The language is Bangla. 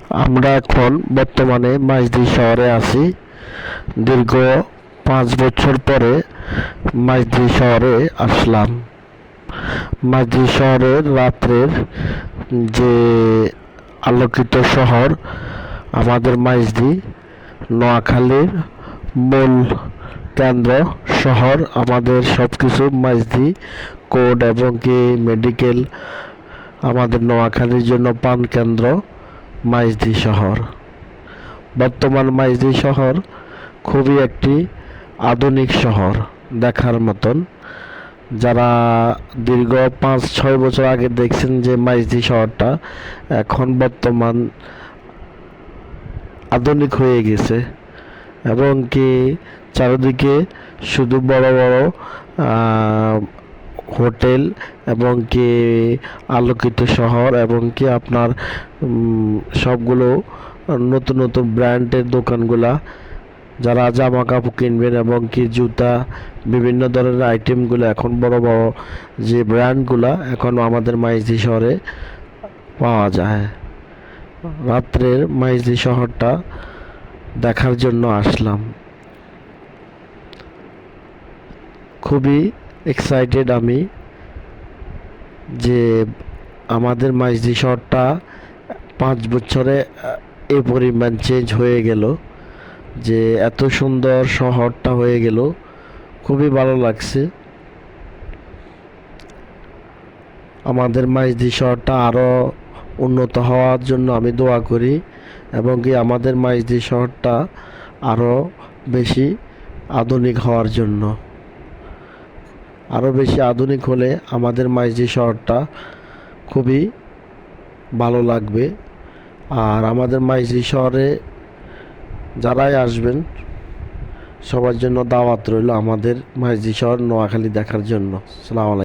আমরা এখন বর্তমানে মাইজদি শহরে আছি। দীর্ঘ 5 বছর পরে মাইজদি শহরে আসলাম। মাইজদি শহরের রাত্রের যে আলোকিত শহর, আমাদের মাইজদি নোয়াখালীর মূল কেন্দ্র শহর। আমাদের সব কিছু মাইজদি কোর্ট এবং কি মেডিকেল, আমাদের নোয়াখালীর জন্য পান কেন্দ্র মাইজদি শহর। বর্তমান মাইজদি শহর খুবই একটি আধুনিক শহর, দেখার মতন। যারা দীর্ঘ 5-6 বছর আগে দেখছেন যে মাইজদি শহরটা এখন বর্তমান আধুনিক হয়ে গেছে, এবং কি চারিদিকে শুধু বড় বড় হোটেল এবং কি আলোকিত শহর, এবং কি আপনার সবগুলো নতুন নতুন ব্র্যান্ডের দোকানগুলা, যারা জামা কাপড় কিনবেন এবং কি জুতা, বিভিন্ন ধরনের আইটেমগুলো এখন বড় বড় যে ব্র্যান্ডগুলা এখন আমাদের মাইজদি শহরে পাওয়া যায়। রাত্রের মাইজদি শহরটা দেখার জন্য আসলাম। খুবই এক্সাইটেড আমি যে আমাদের মাইজদি শহরটা 5 বছরে এ পরিমাণ চেঞ্জ হয়ে গেল, যে এত সুন্দর শহরটা হয়ে গেল। খুবই ভালো লাগছে। আমাদের মাইজদি শহরটা আরও উন্নত হওয়ার জন্য আমি দোয়া করি, এবং কি আমাদের মাইজদি শহরটা আরও বেশি আধুনিক হওয়ার জন্য। আরও বেশি আধুনিক হলে আমাদের মাইজদি শহরটা খুবই ভালো লাগবে। আর আমাদের মাইজদি শহরে যারাই আসবেন সবার জন্য দাওয়াত রইল আমাদের মাইজদি শহর নোয়াখালী দেখার জন্য। আসসালামু আলাইকুম।